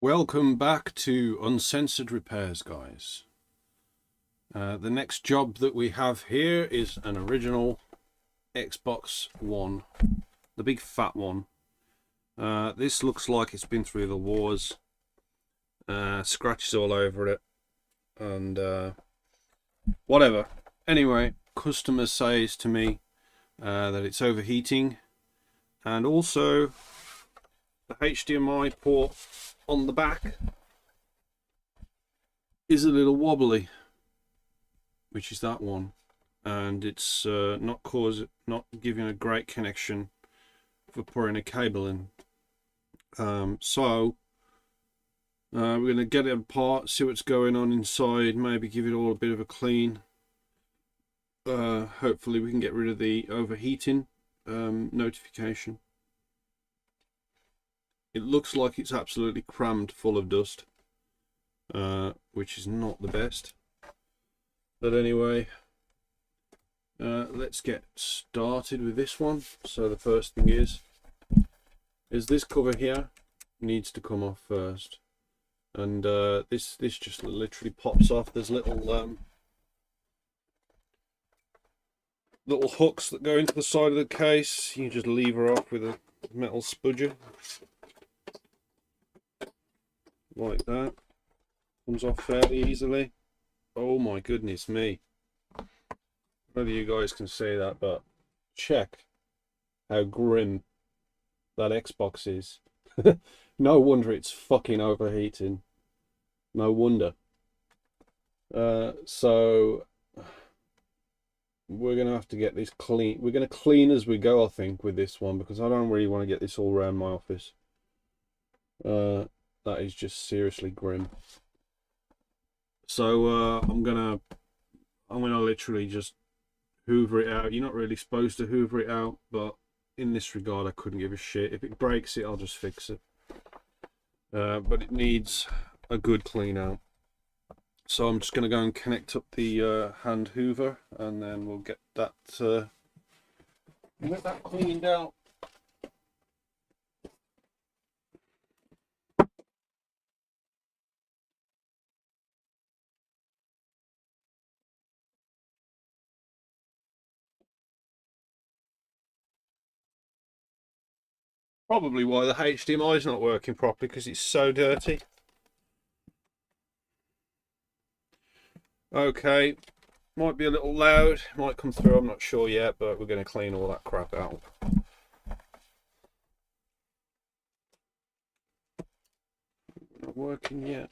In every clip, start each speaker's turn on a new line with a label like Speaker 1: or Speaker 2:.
Speaker 1: Welcome back to Uncensored Repairs, guys. The next job that we have here is an original Xbox One, the big fat one. This looks like it's been through the wars, scratches all over it, and whatever. Anyway, customer says to me that it's overheating, and also the HDMI port on the back is a little wobbly, which is that one, and it's not giving a great connection for putting a cable in. So we're going to get it apart, see what's going on inside, maybe give it all a bit of a clean. Hopefully we can get rid of the overheating notification. It looks like it's absolutely crammed full of dust, which is not the best. But anyway, let's get started with this one. So the first thing is this cover here needs to come off first, and this just literally pops off. There's little hooks that go into the side of the case. You just lever off with a metal spudger. Like that. Comes off fairly easily. Oh my goodness me. Whether you guys can see that, but check how grim that Xbox is. No wonder it's fucking overheating. No wonder. So we're gonna have to get this clean. We're gonna clean as we go, I think, with this one, because I don't really want to get this all around my office. That is just seriously grim. So I'm gonna literally just hoover it out. You're not really supposed to hoover it out, but in this regard I couldn't give a shit. If it breaks it, I'll just fix it. But it needs a good clean out. So I'm just gonna go and connect up the hand hoover, and then we'll get that cleaned out. Probably why the HDMI is not working properly, because it's so dirty. Okay, might be a little loud, might come through, I'm not sure yet, but we're going to clean all that crap out. Not working yet.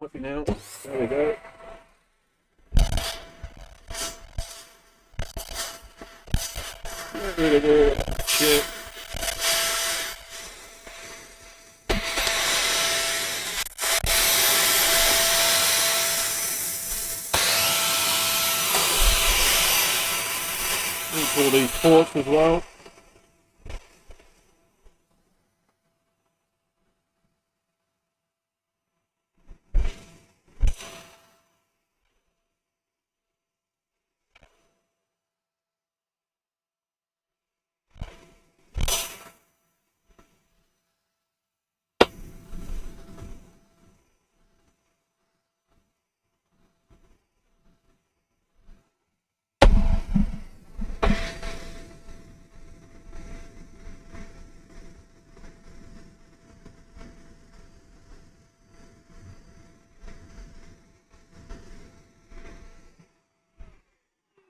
Speaker 1: Might be now. There we go. Get rid of all that shit. And all these ports as well.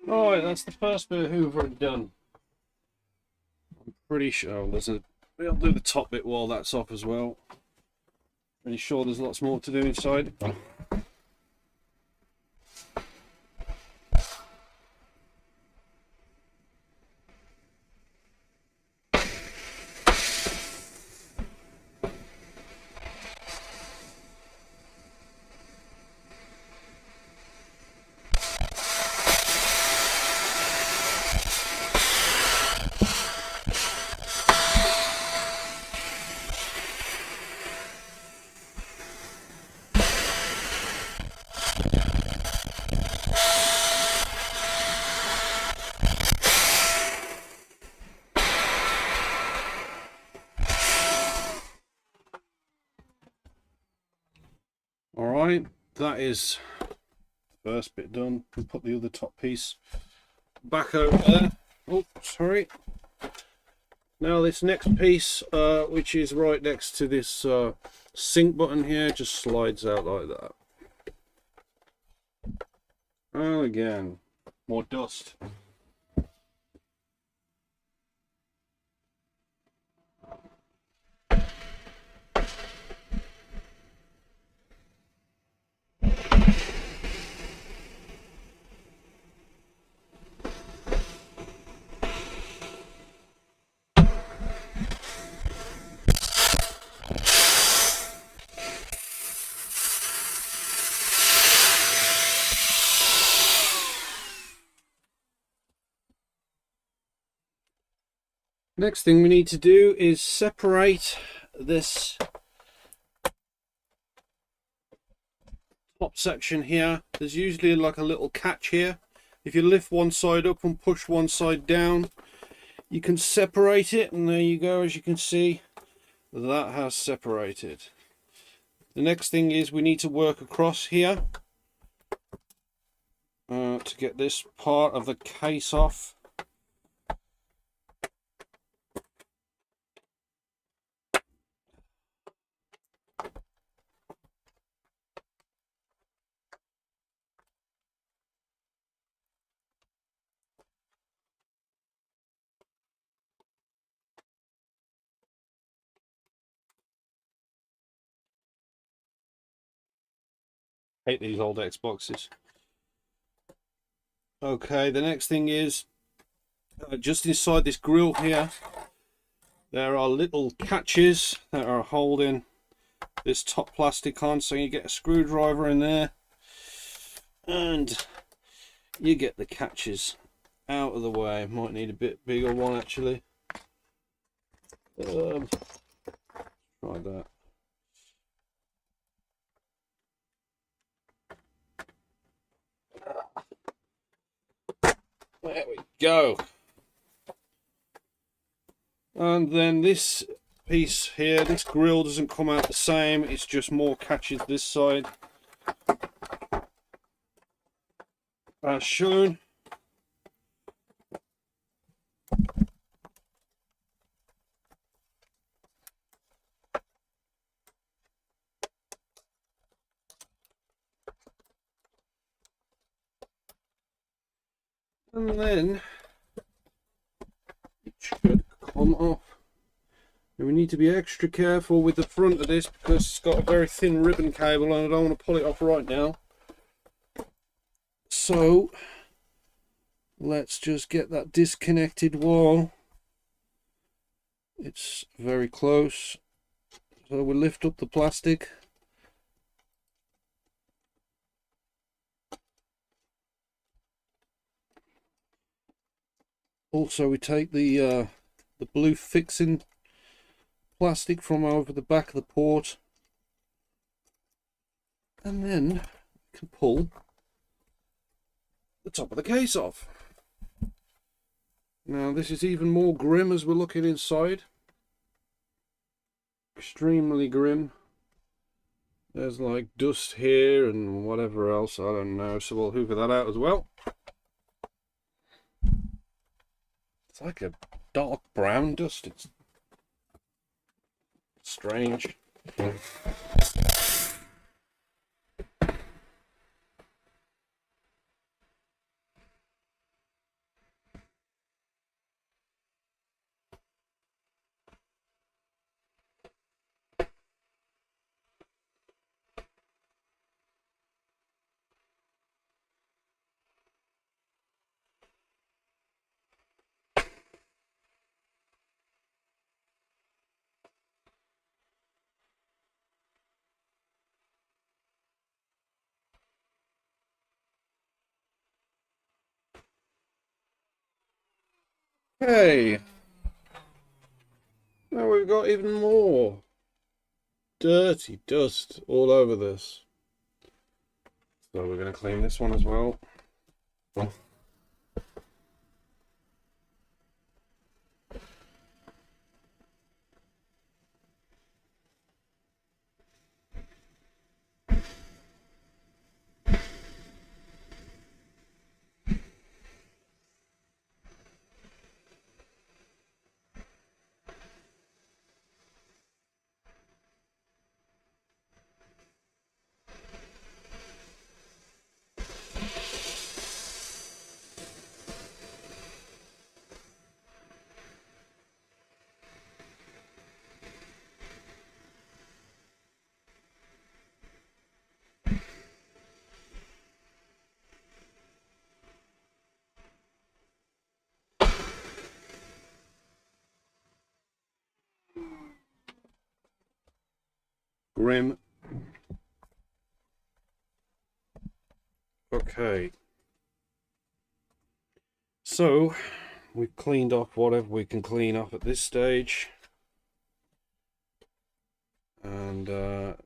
Speaker 1: Alright, that's the first bit of hoovering done. I'm pretty sure I'll do the top bit while that's off as well. Pretty sure there's lots more to do inside. that is the first bit done. We'll put the other top piece back over there. Oh, sorry. Now this next piece, which is right next to this sync button here, just slides out like that. And again, more dust. Next thing we need to do is separate this top section here. There's usually like a little catch here. If you lift one side up and push one side down, you can separate it, and there you go. As you can see, that has separated. The next thing is we need to work across here to get this part of the case off. Hate these old Xboxes. Okay, the next thing is just inside this grill here, there are little catches that are holding this top plastic on, so you get a screwdriver in there and you get the catches out of the way. Might need a bit bigger one actually. Try that. There we go. And then this piece here, this grill doesn't come out the same, it's just more catches this side as shown. And then it should come off. And we need to be extra careful with the front of this because it's got a very thin ribbon cable and I don't want to pull it off right now. So let's just get that disconnected while it's very close. So we'll lift up the plastic. Also we take the blue fixing plastic from over the back of the port, and then we can pull the top of the case off. Now this is even more grim as we're looking inside. Extremely grim. There's like dust here and whatever else, I don't know, so we'll hoover that out as well. It's like a dark brown dust. It's strange. Hey, now we've got even more dirty dust all over this. So we're going to clean this one as well. grim. Okay. So, we've cleaned off whatever we can clean off at this stage. And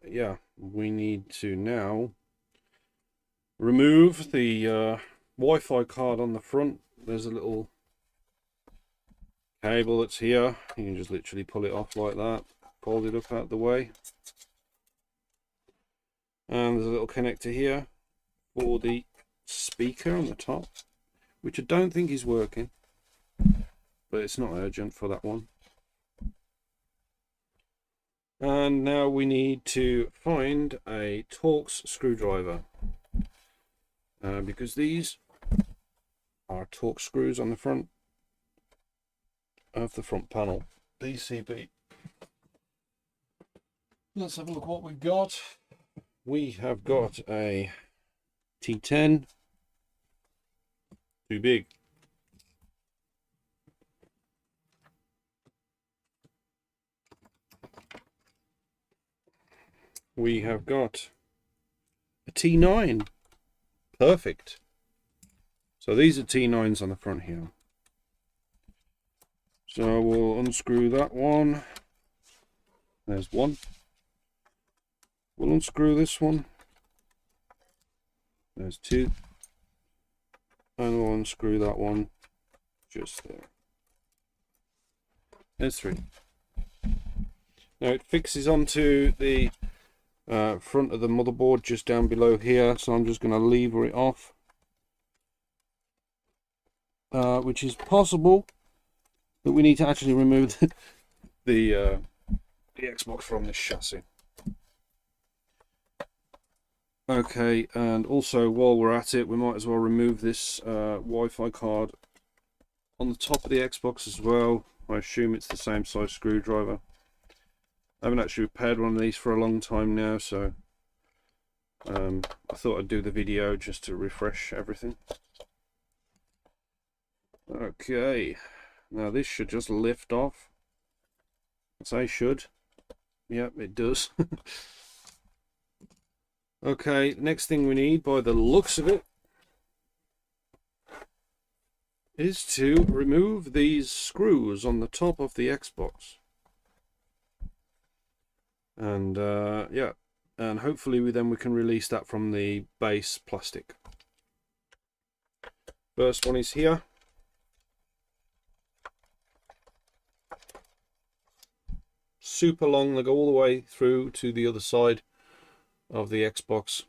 Speaker 1: yeah, we need to now remove the Wi-Fi card on the front. There's a little cable that's here. You can just literally pull it off like that, fold it up out the way. And there's a little connector here for the speaker on the top, which I don't think is working, but it's not urgent for that one. And now we need to find a Torx screwdriver, because these are Torx screws on the front of the front panel. PCB. Let's have a look what we've got. We have got a T10, too big. We have got a T9, perfect. So these are T9s on the front here. So we'll unscrew that one. There's one. We'll unscrew this one. There's two. And we'll unscrew that one just there. There's three. Now it fixes onto the front of the motherboard just down below here, so I'm just going to lever it off, which is possible, but we need to actually remove the Xbox from this chassis. Okay, and also while we're at it, we might as well remove this Wi-Fi card on the top of the Xbox as well. I assume it's the same size screwdriver. I haven't actually repaired one of these for a long time now, so I thought I'd do the video just to refresh everything. Okay, now this should just lift off. I say should. Yep, it does. Okay, next thing we need, by the looks of it, is to remove these screws on the top of the Xbox. And yeah, and hopefully we can release that from the base plastic. First one is here. Super long, they go all the way through to the other side of the Xbox.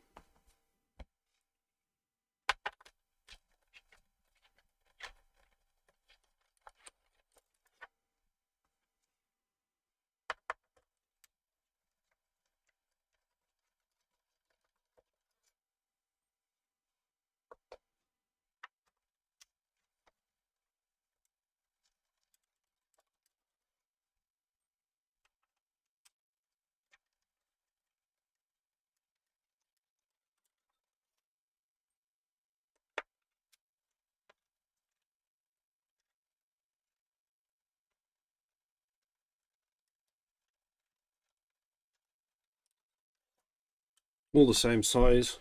Speaker 1: All the same size.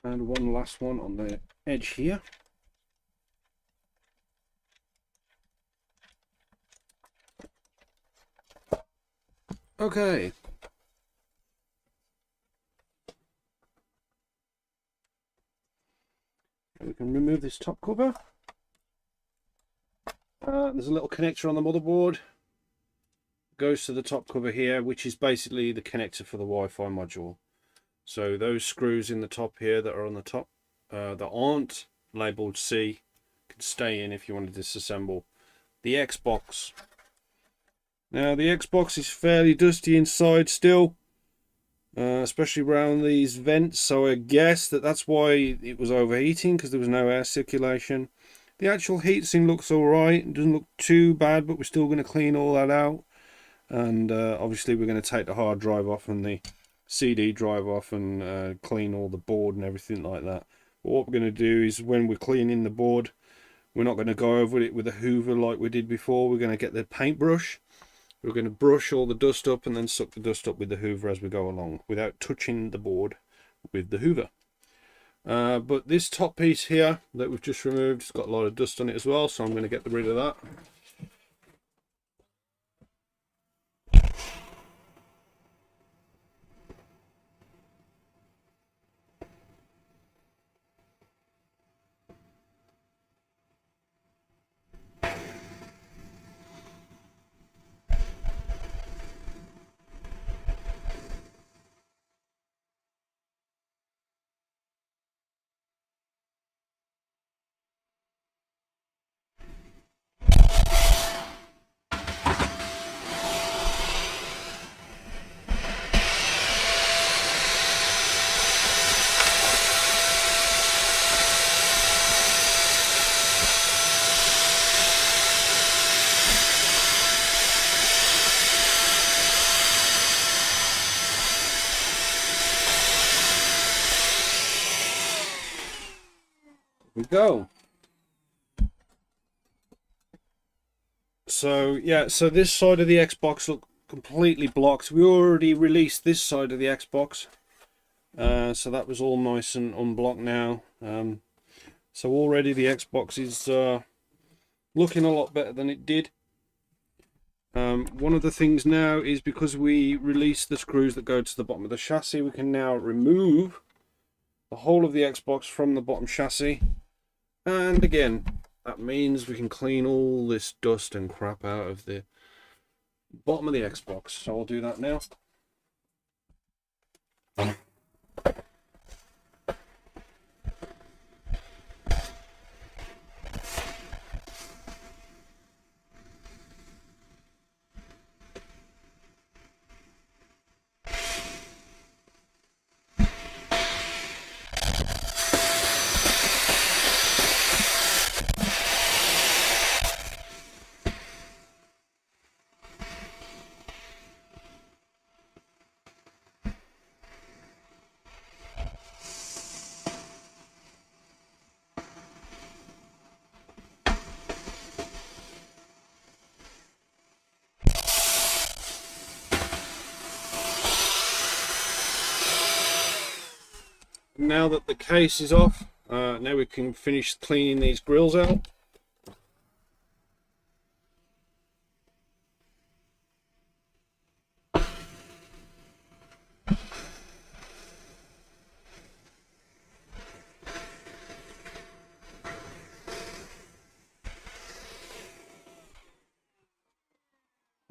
Speaker 1: And one last one on the edge here. Okay. We can remove this top cover. There's a little connector on the motherboard. Goes to the top cover here, which is basically the connector for the Wi-Fi module. So those screws in the top here that are on the top, that aren't labelled C, can stay in if you want to disassemble the Xbox. Now the Xbox is fairly dusty inside still, especially around these vents, so I guess that's why it was overheating, because there was no air circulation. The actual heatsink looks alright, it doesn't look too bad, but we're still going to clean all that out. And obviously we're going to take the hard drive off and the CD drive off and clean all the board and everything like that. But what we're going to do is, when we're cleaning the board, we're not going to go over it with a hoover like we did before. We're going to get the paintbrush. We're going to brush all the dust up and then suck the dust up with the hoover as we go along, without touching the board with the hoover. But this top piece here that we've just removed, it's got a lot of dust on it as well, so I'm going to get rid of that. We go. So yeah, so this side of the Xbox look completely blocked. We already released this side of the Xbox, so that was all nice and unblocked now. So already the Xbox is looking a lot better than it did. One of the things now is, because we released the screws that go to the bottom of the chassis, we can now remove the whole of the Xbox from the bottom chassis. And again, that means we can clean all this dust and crap out of the bottom of the Xbox. So I'll do that now. Now that the case is off, now we can finish cleaning these grills out.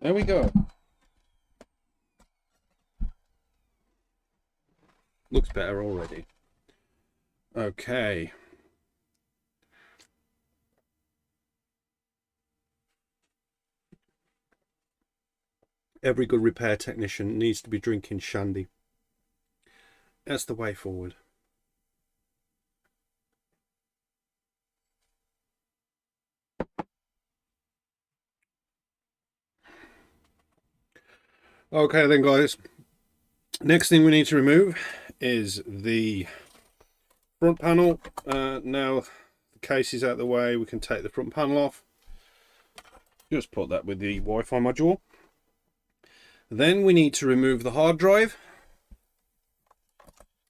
Speaker 1: There we go. Looks better already. Okay. Every good repair technician needs to be drinking shandy. That's the way forward. Okay then, guys. Next thing we need to remove is the front panel. Now the case is out of the way, we can take the front panel off. Just put that with the Wi-Fi module. Then we need to remove the hard drive,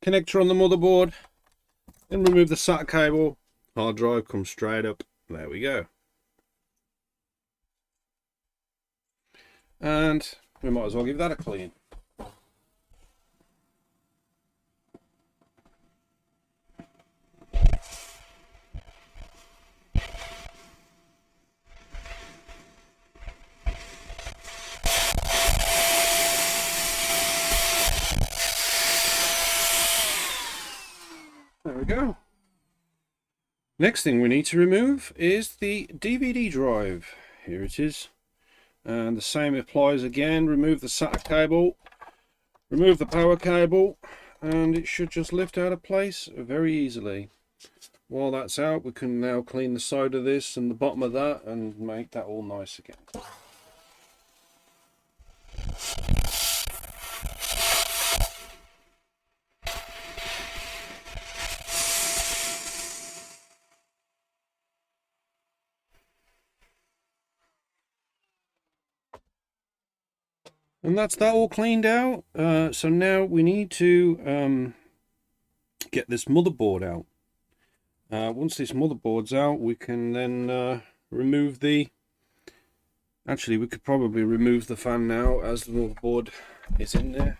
Speaker 1: connector on the motherboard, and remove the SATA cable. Hard drive comes straight up. There we go. And we might as well give that a clean. There we go. Next thing we need to remove is the DVD drive. Here it is. And the same applies again. Remove the SATA cable, remove the power cable, and it should just lift out of place very easily. While that's out, we can now clean the side of this and the bottom of that and make that all nice again. And that's that all cleaned out. So now we need to get this motherboard out. Once this motherboard's out, we can then remove the... Actually, we could probably remove the fan now as the motherboard is in there.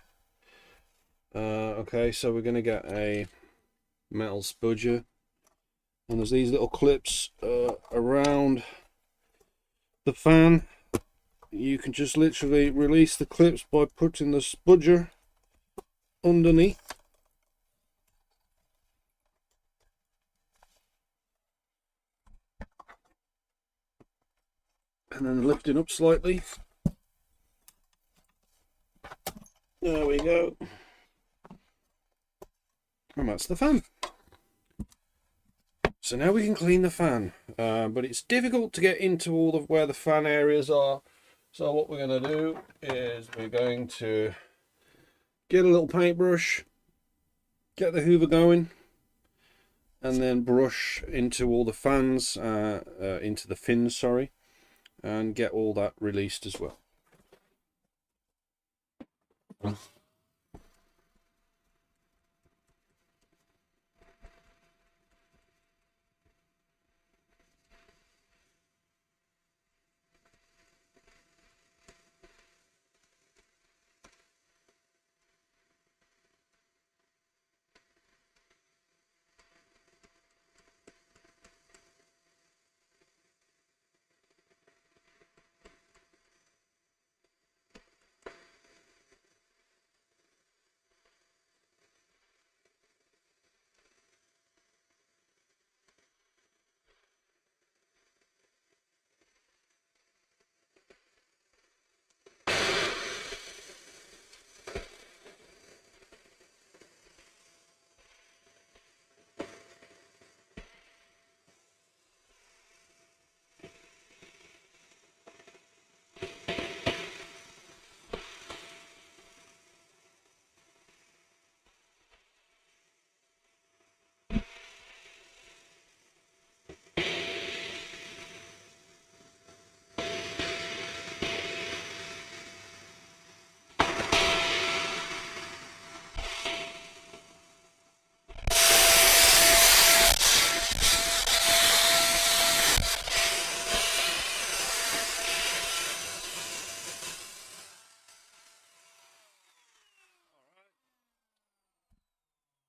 Speaker 1: Okay, so we're going to get a metal spudger. And there's these little clips around the fan. You can just literally release the clips by putting the spudger underneath. And then lifting up slightly. There we go. And that's the fan. So now we can clean the fan. But it's difficult to get into all of where the fan areas are. So what we're going to do is we're going to get a little paintbrush, get the hoover going, and then brush into all the fans, into the fins, sorry, and get all that released as well.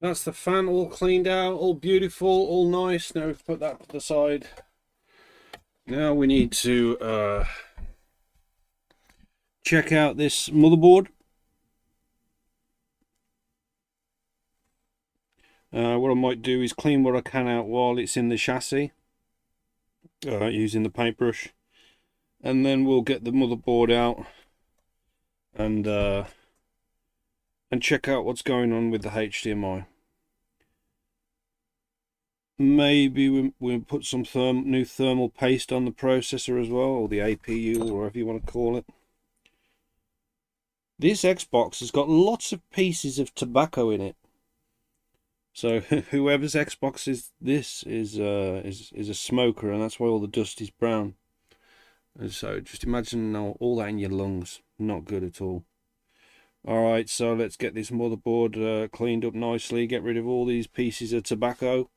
Speaker 1: That's the fan all cleaned out, all beautiful, all nice. Now we've put that to the side. Now we need to check out this motherboard. What I might do is clean what I can out while it's in the chassis, using the paintbrush, and then we'll get the motherboard out and check out what's going on with the HDMI. Maybe we'll put some new thermal paste on the processor as well, or the APU, or whatever you want to call it. This Xbox has got lots of pieces of tobacco in it. So whoever's Xbox is a smoker, and that's why all the dust is brown. And so just imagine all that in your lungs. Not good at all. Alright, so let's get this motherboard cleaned up nicely, get rid of all these pieces of tobacco,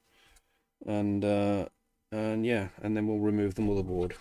Speaker 1: and yeah, and then we'll remove the motherboard.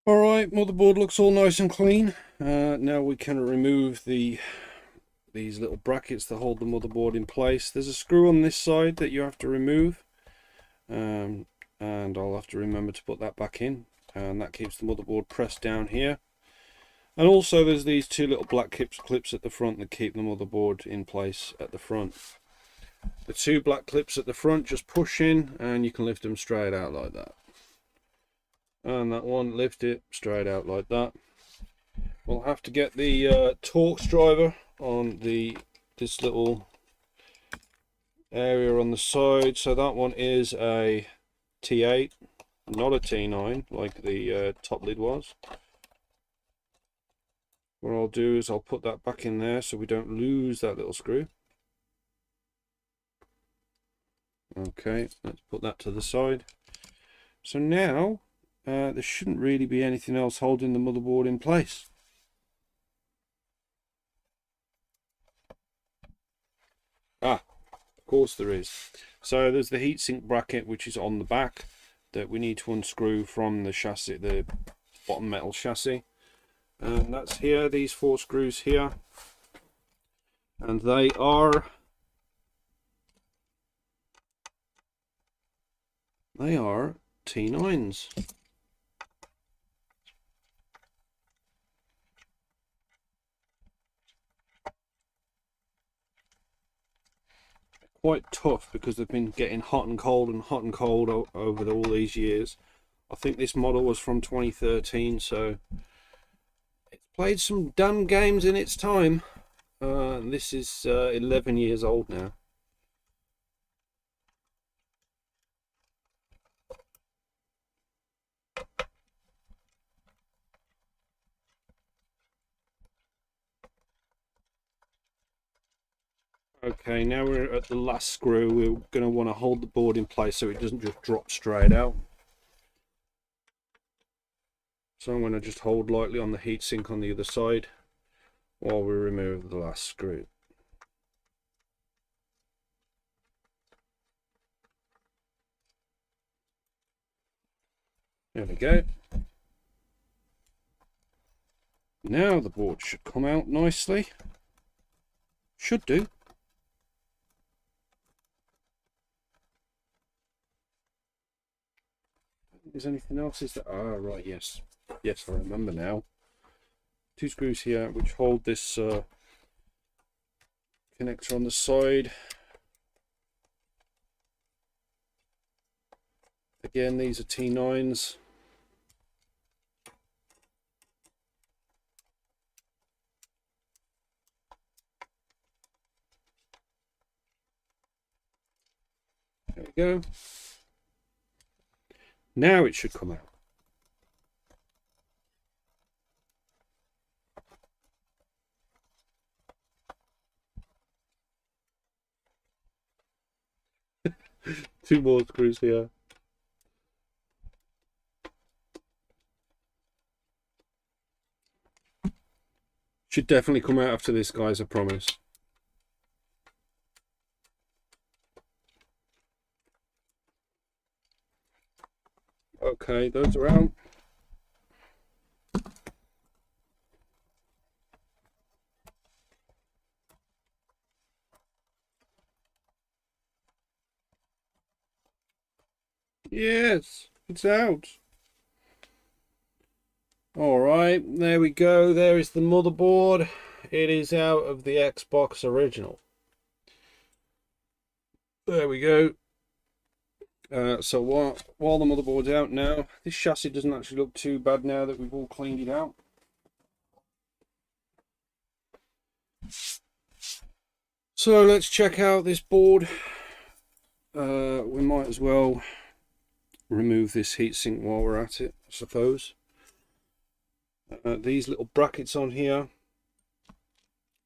Speaker 1: Alright, motherboard looks all nice and clean. Now we can remove these little brackets that hold the motherboard in place. There's a screw on this side that you have to remove, and I'll have to remember to put that back in, and that keeps the motherboard pressed down here. And also there's these two little black clips at the front that keep the motherboard in place at the front. The two black clips at the front just push in and you can lift them straight out like that. And that one, lift it straight out like that. We'll have to get the Torx driver on this little area on the side. So that one is a T8, not a T9 like the top lid was. What I'll do is I'll put that back in there so we don't lose that little screw. Okay, let's put that to the side. So now there shouldn't really be anything else holding the motherboard in place. Of course there is. So there's the heatsink bracket which is on the back that we need to unscrew from the chassis, the bottom metal chassis. And that's here, these 4 screws here. And they are T9s. Quite tough because they've been getting hot and cold over all these years. I think this model was from 2013, so it's played some damn games in its time. This is 11 years old now. Okay, now we're at the last screw. We're going to want to hold the board in place so it doesn't just drop straight out. So I'm going to just hold lightly on the heatsink on the other side while we remove the last screw. There we go. Now the board should come out nicely. Should do. Is anything else? Is that? Ah, right, yes. Yes, I remember now. 2 screws here which hold this connector on the side. Again, these are T9s. There we go. Now it should come out. Two more screws here. Should definitely come out after this, guys, I promise. Okay, those are out. Yes, it's out. All right, there we go. There is the motherboard. It is out of the Xbox original. There we go. So while the motherboard's out now, this chassis doesn't actually look too bad now that we've all cleaned it out. So let's check out this board. We might as well remove this heatsink while we're at it, I suppose. These little brackets on here,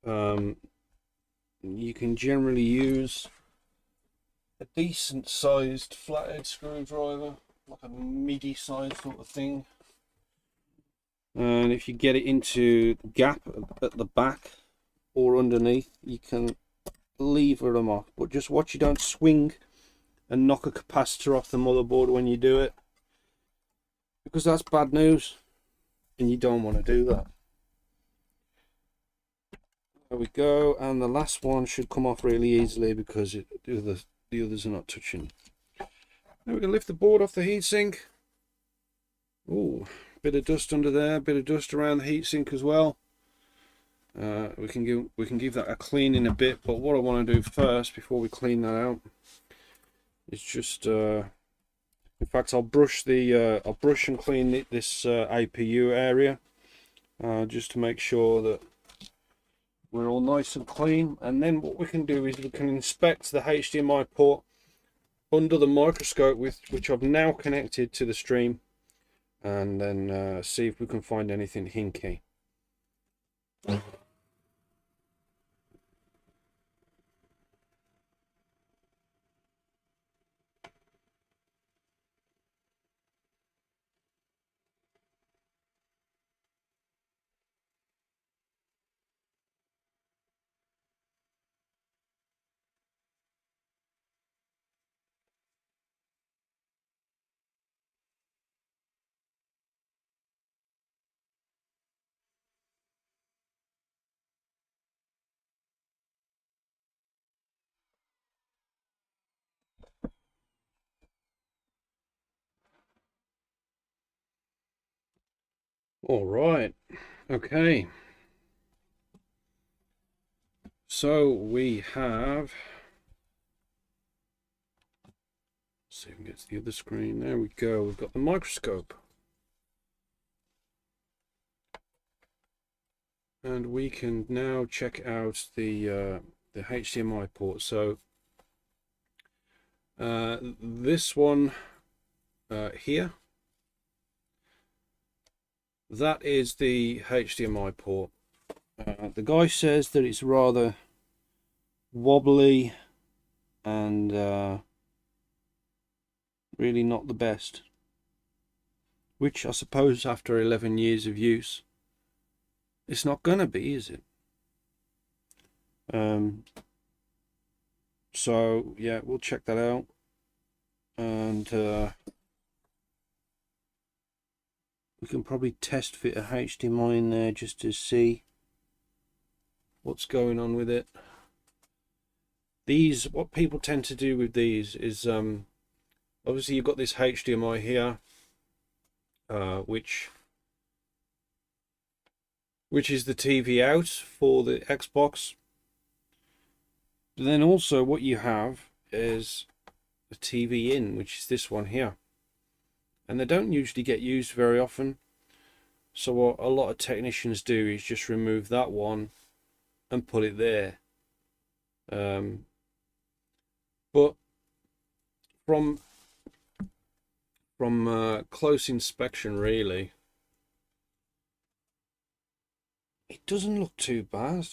Speaker 1: you can generally use a decent sized flathead screwdriver, like a MIDI size sort of thing, and if you get it into the gap at the back or underneath, you can lever them off, but just watch you don't swing and knock a capacitor off the motherboard when you do it, because that's bad news. and you don't want to do that. There we go, and the last one should come off really easily because the others are not touching. Now we can lift the board off the heatsink. Ooh, bit of dust under there, bit of dust around the heatsink as well. We can give that a clean in a bit, but what I want to do first before we clean that out is just in fact I'll brush and clean this APU area just to make sure that we're all nice and clean. And then what we can do is we can inspect the HDMI port under the microscope, which I've now connected to the stream, and then see if we can find anything hinky. All right, okay. So we have, let's see if we can get to the other screen. There we go. We've got the microscope. And we can now check out the HDMI port. So this one here, that is the HDMI port. The guy says that it's rather wobbly and really not the best, which I suppose after 11 years of use it's not gonna be, is it? So yeah, we'll check that out, and we can probably test fit a HDMI in there just to see what's going on with it. These, what people tend to do with these is obviously you've got this HDMI here, which is the TV out for the Xbox. But then also what you have is a TV in, which is this one here. And they don't usually get used very often. So what a lot of technicians do is just remove that one and put it there. But from close inspection, really, it doesn't look too bad.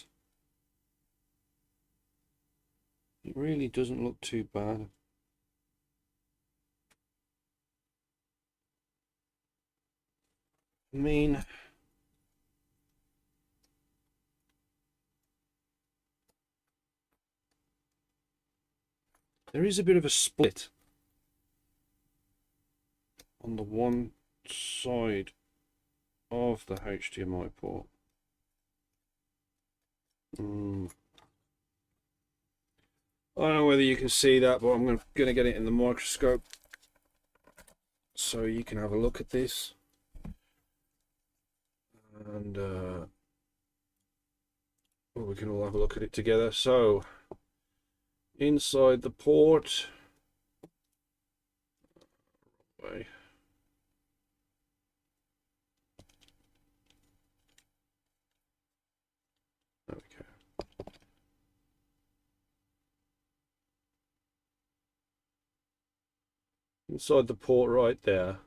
Speaker 1: It really doesn't look too bad. I mean, there is a bit of a split on the one side of the HDMI port. I don't know whether you can see that, but I'm going to get it in the microscope so you can have a look at this. And well, we can all have a look at it together. So inside the port, way. There we go. Inside the port right there,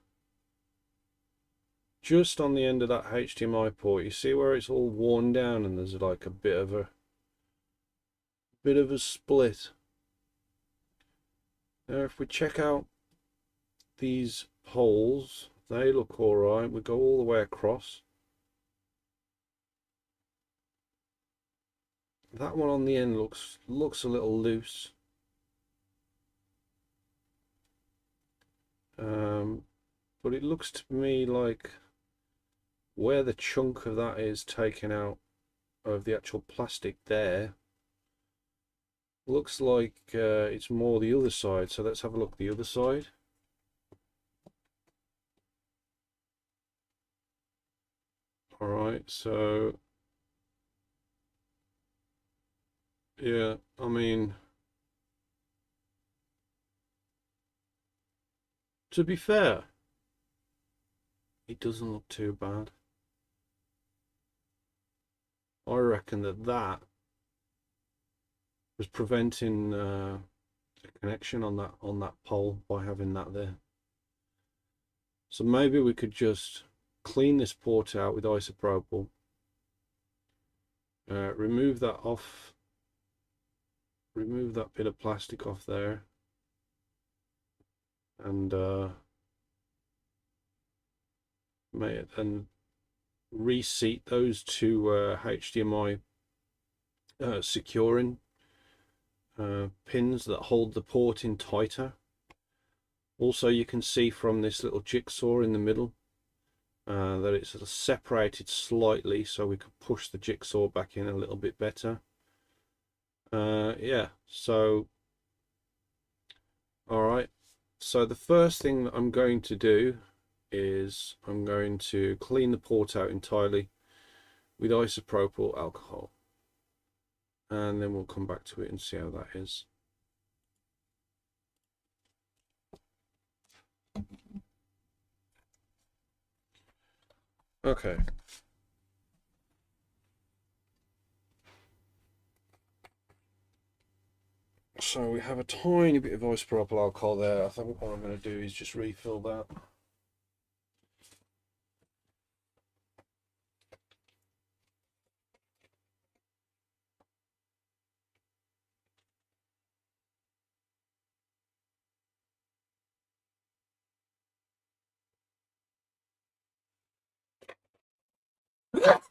Speaker 1: just on the end of that HDMI port, you see where it's all worn down and there's like a bit of a split. Now if we check out these holes, they look all right. We go all the way across. That one on the end looks a little loose. But it looks to me like where the chunk of that is taken out of the actual plastic there, looks like it's more the other side. So let's have a look at the other side. All right, so yeah, I mean, to be fair, it doesn't look too bad. I reckon that was preventing a connection on that pole by having that there. So maybe we could just clean this port out with isopropyl, remove that off, remove that bit of plastic off there, and reseat those two HDMI securing pins that hold the port in tighter. Also, you can see from this little jigsaw in the middle that it's separated slightly, so we could push the jigsaw back in a little bit better. Yeah, so all right, so the first thing that I'm going to do is I'm going to clean the port out entirely with isopropyl alcohol, and then we'll come back to it and see how that is. Okay. So we have a tiny bit of isopropyl alcohol there. I think what I'm going to do is just refill that.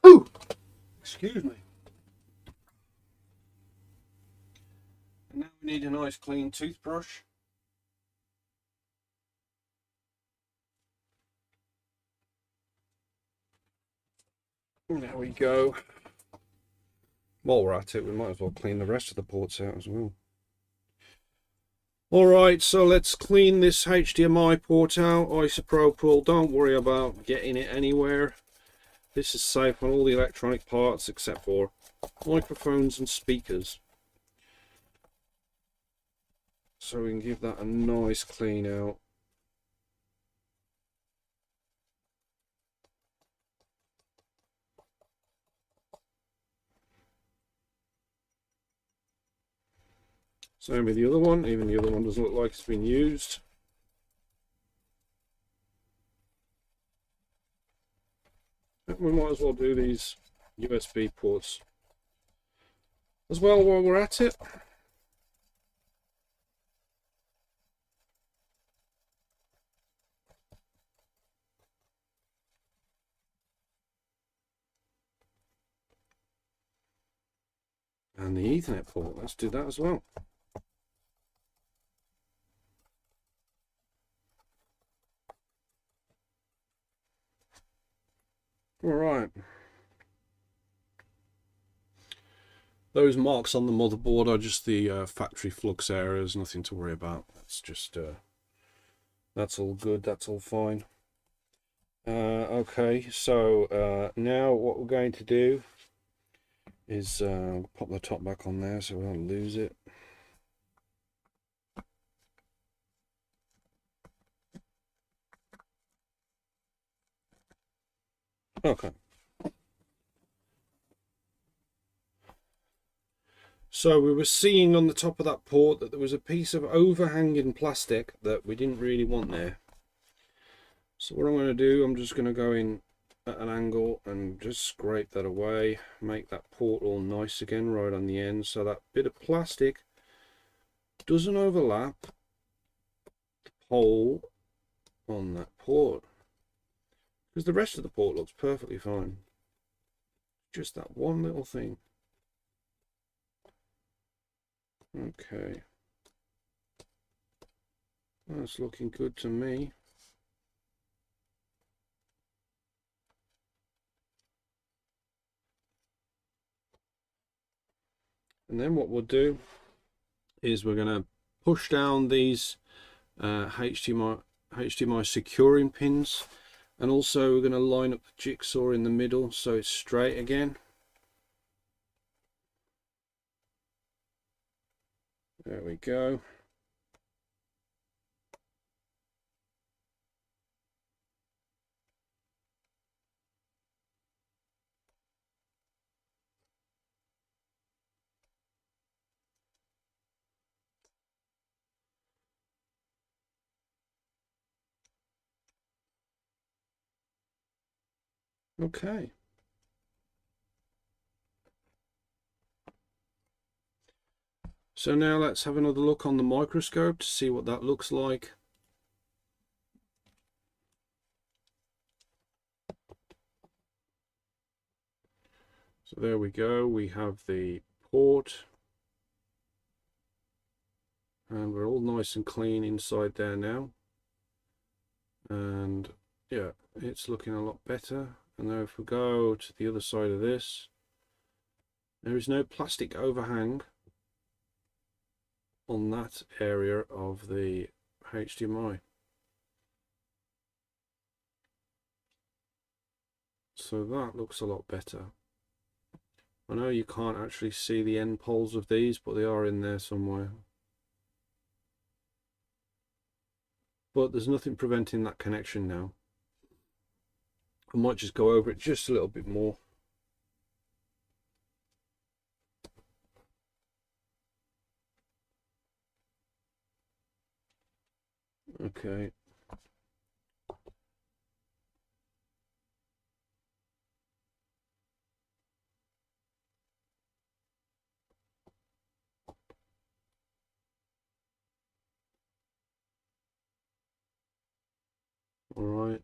Speaker 1: Ooh! Excuse me. And now we need a nice clean toothbrush. There we go. While we're at it, we might as well clean the rest of the ports out as well. Alright, so let's clean this HDMI port out. Isopropyl, don't worry about getting it anywhere. This is safe on all the electronic parts except for microphones and speakers. So we can give that a nice clean out. Same with the other one, even the other one doesn't look like it's been used. We might as well do these USB ports as well while we're at it. And the Ethernet port, let's do that as well. Alright. Those marks on the motherboard are just the factory flux errors, nothing to worry about. That's just, that's all good, that's all fine. Okay, so now what we're going to do is pop the top back on there so we don't lose it. Okay. So we were seeing on the top of that port that there was a piece of overhanging plastic that we didn't really want there. So what I'm going to do, I'm just going to go in at an angle and just scrape that away, make that port all nice again right on the end so that bit of plastic doesn't overlap the hole on that port, because the rest of the port looks perfectly fine. Just that one little thing. Okay, that's looking good to me. And then what we'll do is we're going to push down these HDMI securing pins, and also we're going to line up the jigsaw in the middle so it's straight again. There we go. Okay. So now let's have another look on the microscope to see what that looks like. So there we go, we have the port, and we're all nice and clean inside there now. And yeah, it's looking a lot better. And now if we go to the other side of this, there is no plastic overhang on that area of the HDMI. So that looks a lot better. I know you can't actually see the end poles of these, but they are in there somewhere. But there's nothing preventing that connection now. I might just go over it just a little bit more. Okay. All right.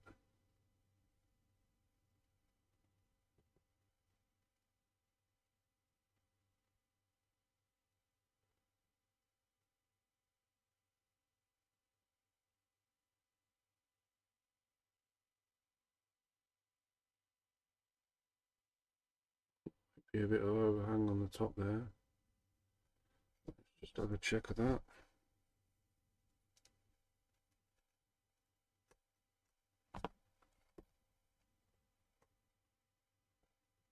Speaker 1: Be a bit of overhang on the top there. Just have a check of that.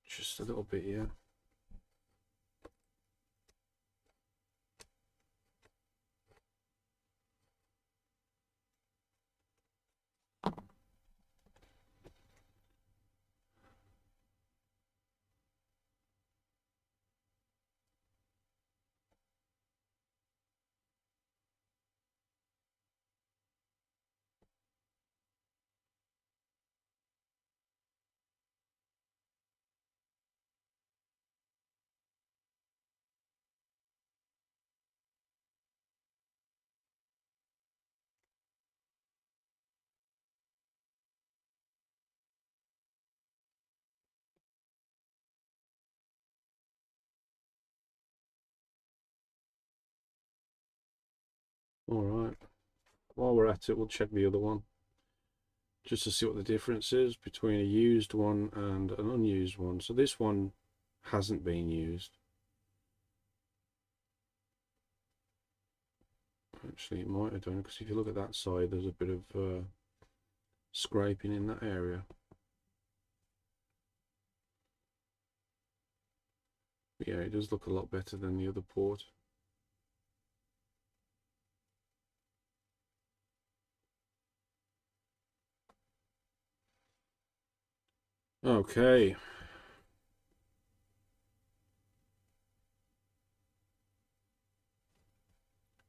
Speaker 1: Just a little bit, yeah. All right. While we're at it, we'll check the other one, just to see what the difference is between a used one and an unused one. So this one hasn't been used. Actually, it might have done, because if you look at that side, there's a bit of scraping in that area. But yeah, it does look a lot better than the other port. Okay.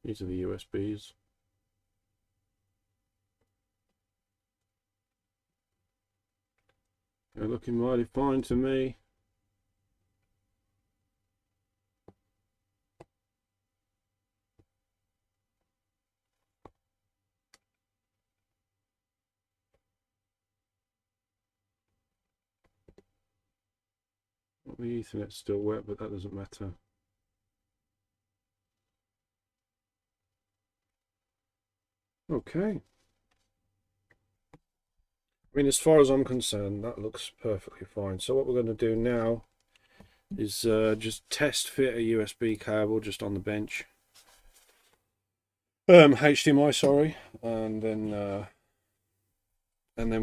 Speaker 1: These are the USBs. They're looking mighty fine to me. The Ethernet's still wet, but that doesn't matter. Okay. I mean, as far as I'm concerned, that looks perfectly fine. So what we're going to do now is just test fit a USB cable just on the bench. HDMI, sorry, and then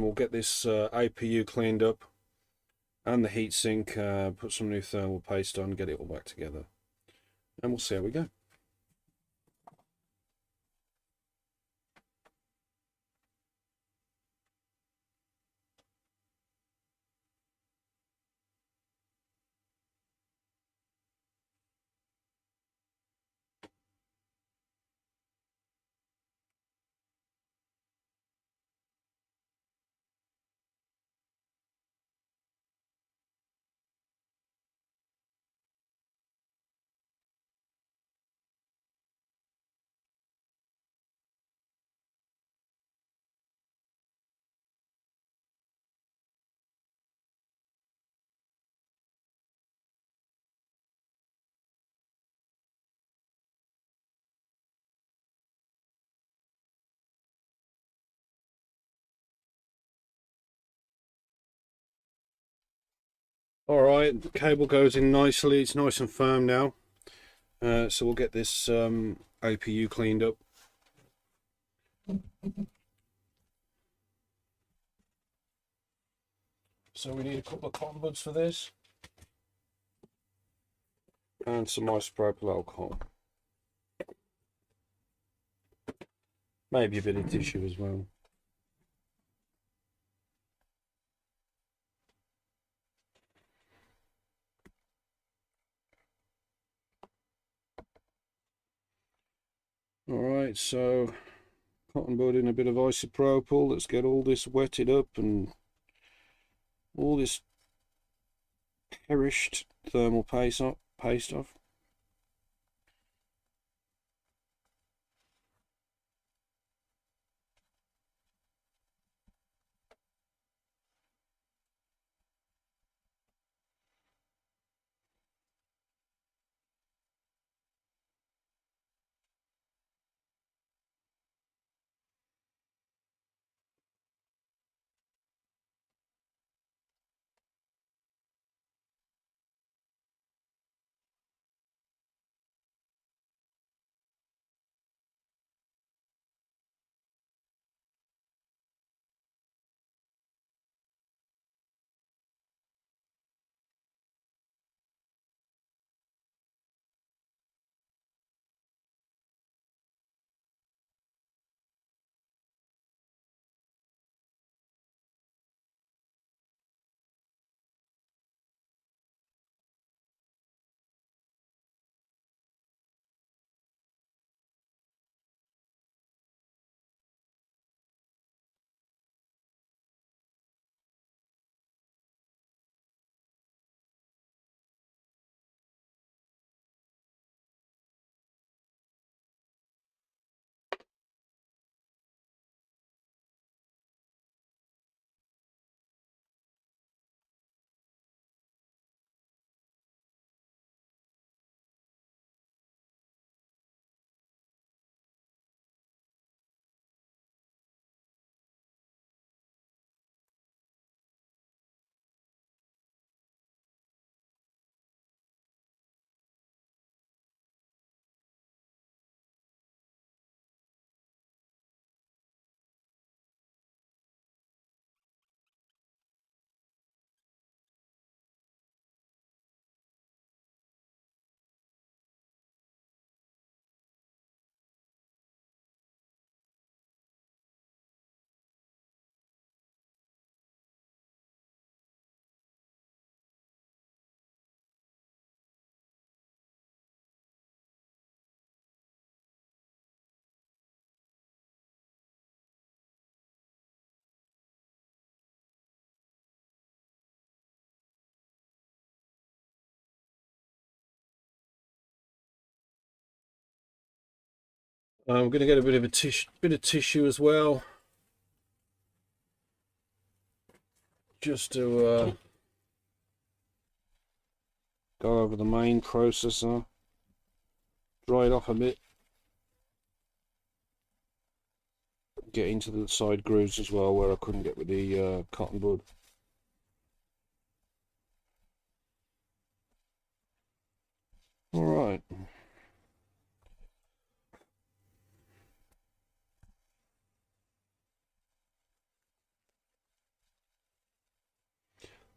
Speaker 1: we'll get this APU cleaned up and the heatsink, put some new thermal paste on, get it all back together, and we'll see how we go. Alright, the cable goes in nicely, it's nice and firm now. So we'll get this APU cleaned up. So we need a couple of cotton buds for this. And some isopropyl alcohol. Maybe a bit of tissue as well. Alright, so cotton bud in a bit of isopropyl. Let's get all this wetted up and all this perished thermal paste off. I'm going to get a bit of tissue as well, just to go over the main processor, dry it off a bit, get into the side grooves as well where I couldn't get with the cotton bud. All right.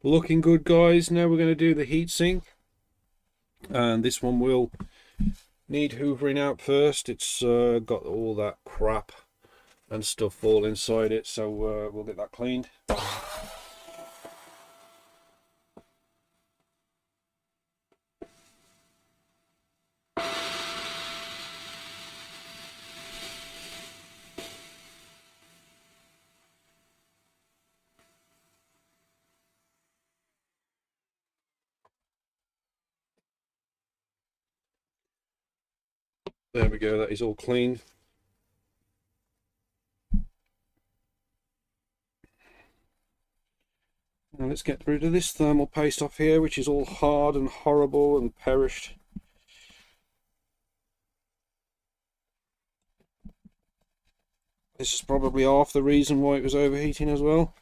Speaker 1: Looking good, guys. Now we're going to do the heatsink, and this one will need hoovering out first. It's got all that crap and stuff all inside it, so we'll get that cleaned. There we go, that is all cleaned. Now let's get rid of this thermal paste off here, which is all hard and horrible and perished. This is probably half the reason why it was overheating as well.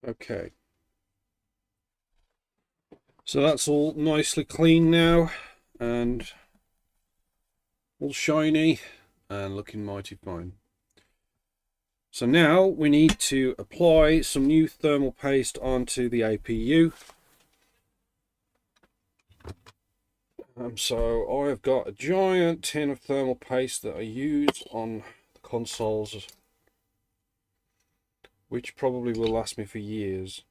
Speaker 1: Okay. So that's all nicely clean now and all shiny and looking mighty fine. So now we need to apply some new thermal paste onto the APU. So I've got a giant tin of thermal paste that I use on the consoles, which probably will last me for years.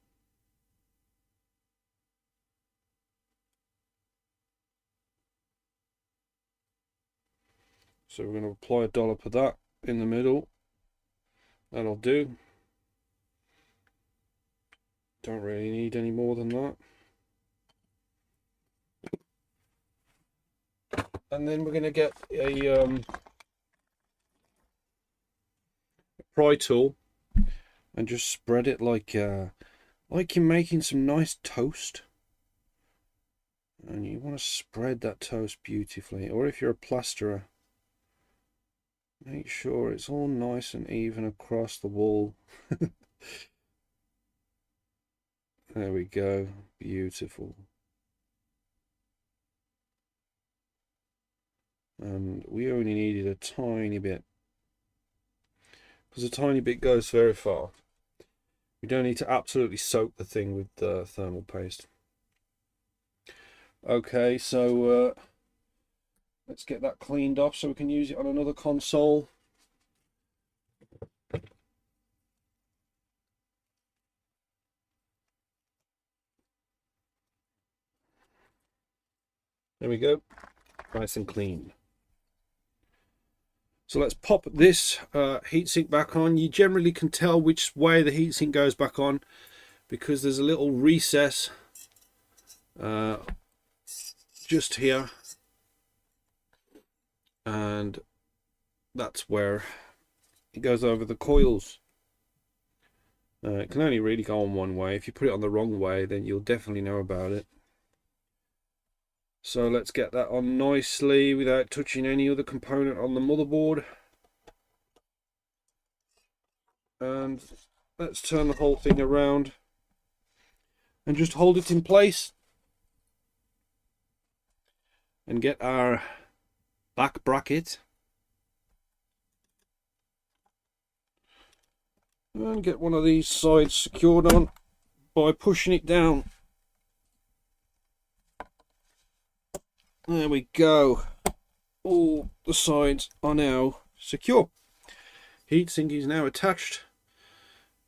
Speaker 1: So we're going to apply a dollop of that in the middle. That'll do. Don't really need any more than that. And then we're going to get a pry tool and just spread it like you're making some nice toast. And you want to spread that toast beautifully. Or if you're a plasterer, make sure it's all nice and even across the wall. There we go. Beautiful. And we only needed a tiny bit, because a tiny bit goes very far. We don't need to absolutely soak the thing with the thermal paste. Okay, so let's get that cleaned off so we can use it on another console. There we go, nice and clean. So let's pop this heatsink back on. You generally can tell which way the heatsink goes back on because there's a little recess just here, and that's where it goes over the coils. It can only really go on one way. If you put it on the wrong way, then you'll definitely know about it. So let's get that on nicely without touching any other component on the motherboard. And let's turn the whole thing around and just hold it in place and get our back bracket and get one of these sides secured on by pushing it down. There we go. All the sides are now secure. Heatsink is now attached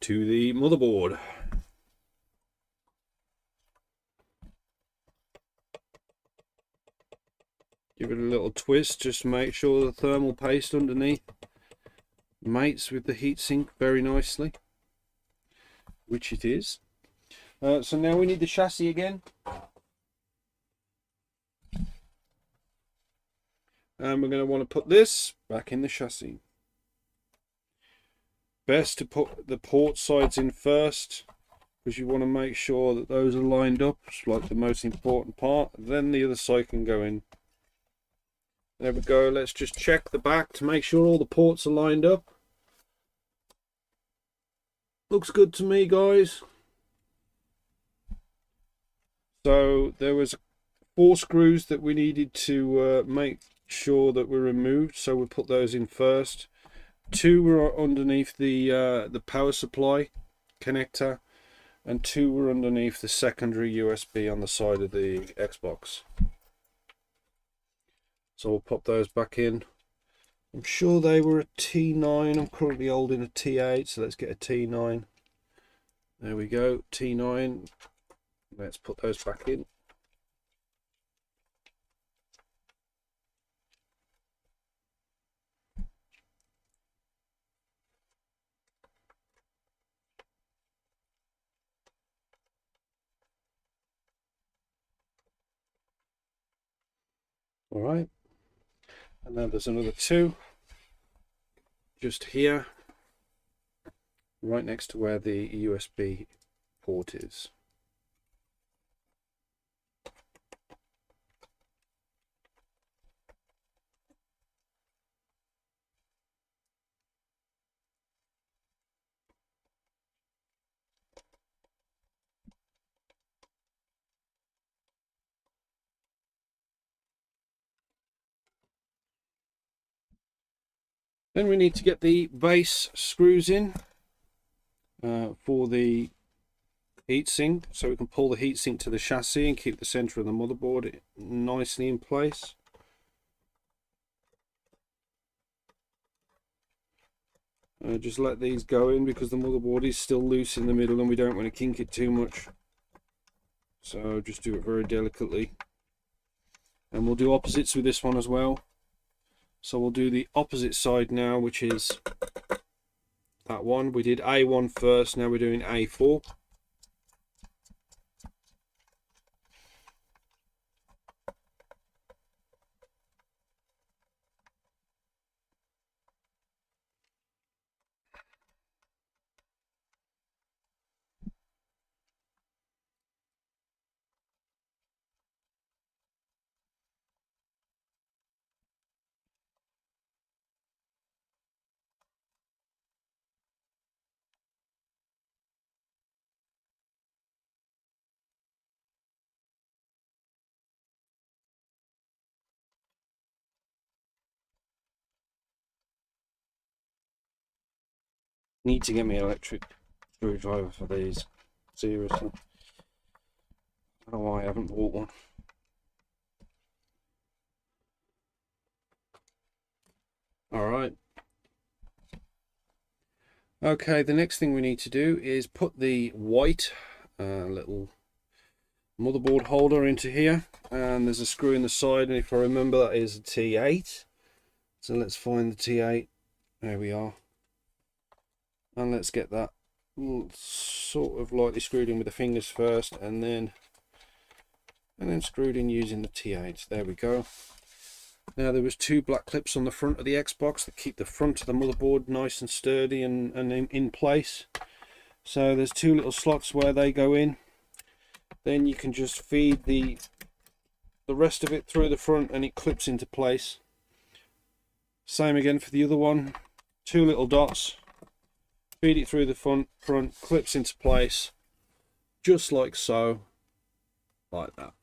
Speaker 1: to the motherboard. Give it a little twist just to make sure the thermal paste underneath mates with the heatsink very nicely, which it is. So now we need the chassis again. And we're going to want to put this back in the chassis. Best to put the port sides in first, because you want to make sure that those are lined up. It's like the most important part. Then the other side can go in. There we go. Let's just check the back to make sure all the ports are lined up. Looks good to me, guys. So there was 4 screws that we needed to make sure that were removed, so we'll put those in first. 2 were underneath the power supply connector, and 2 were underneath the secondary USB on the side of the Xbox. So we'll pop those back in. I'm sure they were a T9. I'm currently holding a T8, so let's get a T9. There we go, T9. Let's put those back in. All right, and then there's another 2 just here, right next to where the USB port is. Then we need to get the base screws in for the heatsink, so we can pull the heatsink to the chassis and keep the center of the motherboard nicely in place. Just let these go in because the motherboard is still loose in the middle and we don't want to kink it too much. So just do it very delicately. And we'll do opposites with this one as well. So we'll do the opposite side now, which is that one. We did A1 first, now we're doing A4. Need to get me an electric screwdriver for these. Seriously. I don't know why I haven't bought one. Alright. Okay, the next thing we need to do is put the white little motherboard holder into here. And there's a screw in the side, and if I remember that is a T8. So let's find the T8. There we are. And let's get that sort of lightly screwed in with the fingers first, and then screwed in using the T8. There we go. Now there was 2 black clips on the front of the Xbox that keep the front of the motherboard nice and sturdy and in place. So there's 2 little slots where they go in. Then you can just feed the rest of it through the front and it clips into place. Same again for the other one. 2 little dots. Feed it through the front, clips into place, just like so, like that.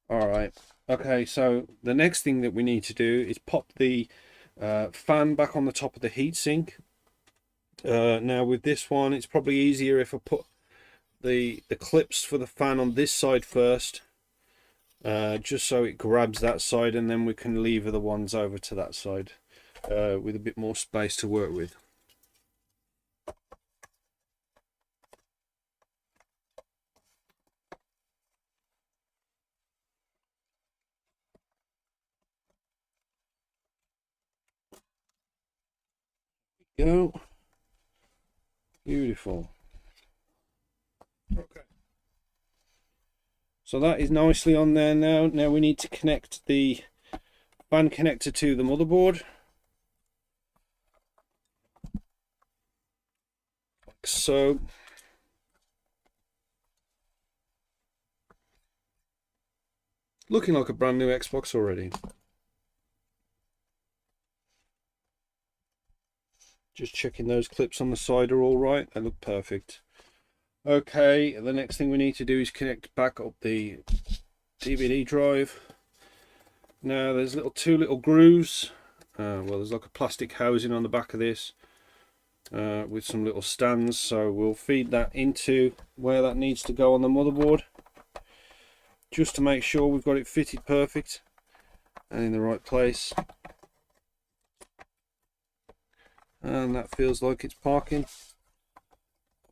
Speaker 1: Alright, okay, so the next thing that we need to do is pop the fan back on the top of the heatsink. Now with this one, it's probably easier if I put the clips for the fan on this side first, just so it grabs that side, and then we can lever the ones over to that side. With a bit more space to work with. Go. Beautiful. Okay. So that is nicely on there now. Now we need to connect the fan connector to the motherboard. Like so. Looking like a brand new Xbox already. Just checking those clips on the side are all right. They look perfect. Okay, the next thing we need to do is connect back up the DVD drive. Now there's two little grooves. Well, there's like a plastic housing on the back of this with some little stands. So we'll feed that into where that needs to go on the motherboard, just to make sure we've got it fitted perfect and in the right place. And that feels like it's parking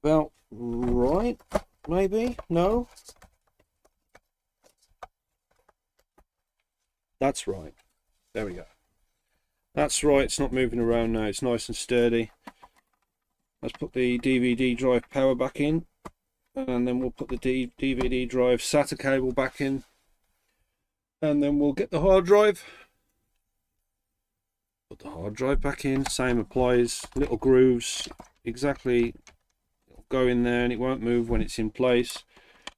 Speaker 1: about right, maybe? No? That's right. There we go. That's right, it's not moving around now, it's nice and sturdy. Let's put the DVD drive power back in, and then we'll put the DVD drive SATA cable back in, and then we'll get the hard drive. Put the hard drive back in, same applies, little grooves, exactly, it'll go in there and it won't move when it's in place.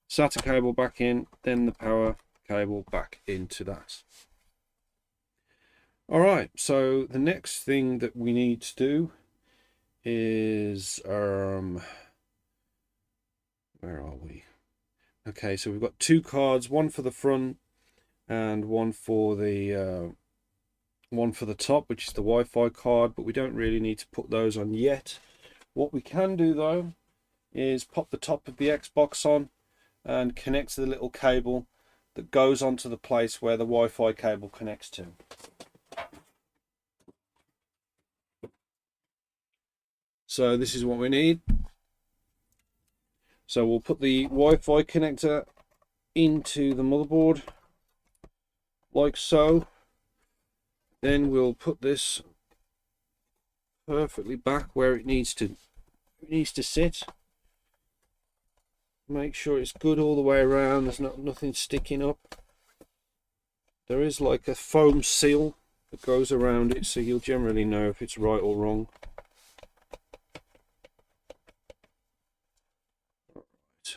Speaker 1: SATA cable back in, then the power cable back into that. Alright, so the next thing that we need to do is, where are we? Okay, so we've got two cards, one for the front and one for the top, which is the Wi-Fi card, but we don't really need to put those on yet. What we can do though is pop the top of the Xbox on and connect to the little cable that goes onto the place where the Wi-Fi cable connects to. So this is what we need. So we'll put the Wi-Fi connector into the motherboard like so. Then we'll put this perfectly back where it needs to sit. Make sure it's good all the way around, there's nothing sticking up. There is like a foam seal that goes around it, so you'll generally know if it's right or wrong.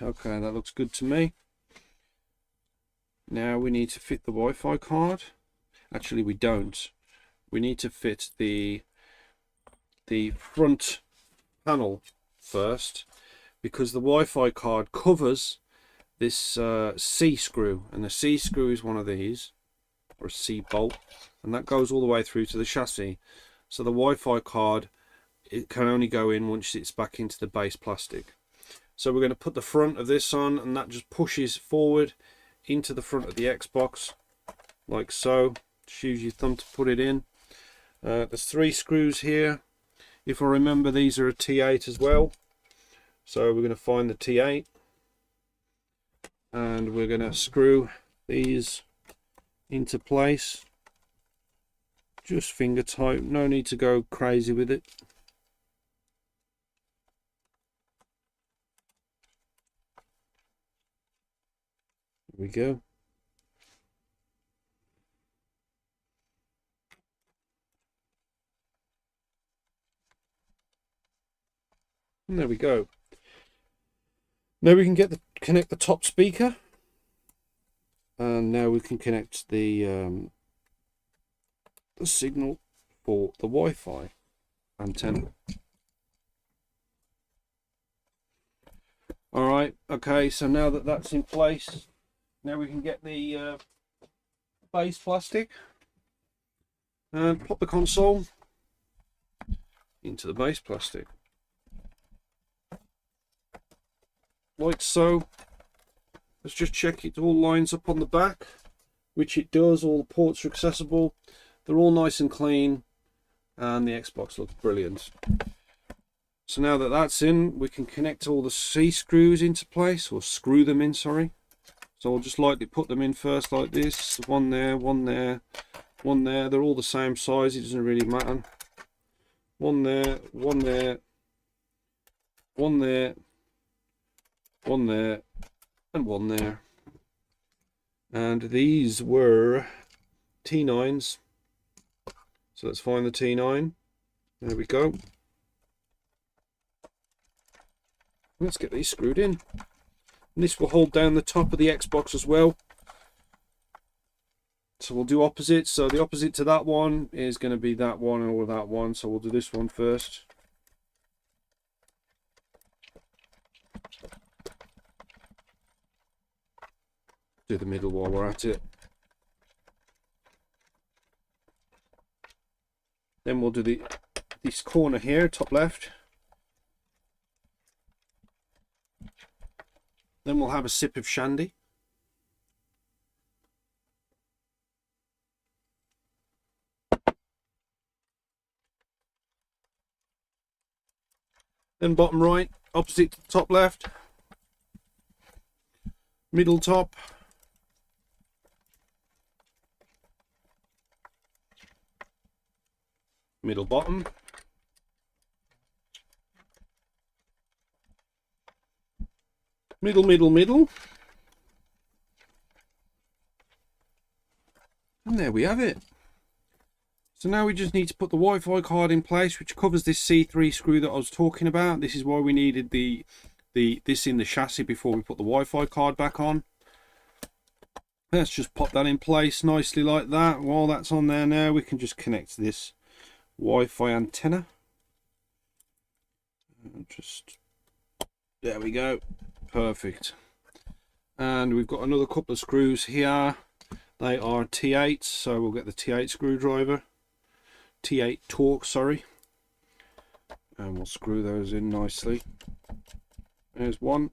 Speaker 1: Okay, that looks good to me. Now we need to fit the Wi-Fi card. Actually, we don't. We need to fit the front panel first, because the Wi-Fi card covers this C screw, and the C screw is one of these, or a C bolt, and that goes all the way through to the chassis. So the Wi-Fi card, it can only go in once it's back into the base plastic. So we're going to put the front of this on, and that just pushes forward into the front of the Xbox like so. Just use your thumb to put it in. There's 3 screws here. If I remember, these are a T8 as well. So we're going to find the T8 and we're going to screw these into place. Just finger tight, no need to go crazy with it. There we go. And there we go. Now we can connect the top speaker, and now we can connect the signal for the Wi-Fi antenna. All right, okay, so now that that's in place, now we can get the base plastic and pop the console into the base plastic. Like so. Let's just check it all lines up on the back, which it does. All the ports are accessible, they're all nice and clean, and the Xbox looks brilliant. So now that that's in, we can connect all the C screws into place, or screw them in, sorry. So I'll just lightly put them in first like this. One there, one there, one there. They're all the same size, it doesn't really matter. One there, one there, one there, one there, and one there. And these were T9s. So let's find the T9. There we go. Let's get these screwed in. And this will hold down the top of the Xbox as well. So we'll do opposites. So the opposite to that one is going to be that one or that one. So we'll do this one first. Do the middle while we're at it. Then we'll do this corner here, top left. Then we'll have a sip of shandy. Then bottom right, opposite to the top left. Middle top. Middle bottom. Middle, middle, middle. And there we have it. So now we just need to put the Wi-Fi card in place, which covers this C3 screw that I was talking about. This is why we needed this in the chassis before we put the Wi-Fi card back on. Let's just pop that in place nicely like that. While that's on there now, we can just connect this Wi-Fi antenna. Just there we go. Perfect. And we've got another couple of screws here. They are T8s, so we'll get the T8 screwdriver. T8 torque, sorry. And we'll screw those in nicely. There's one.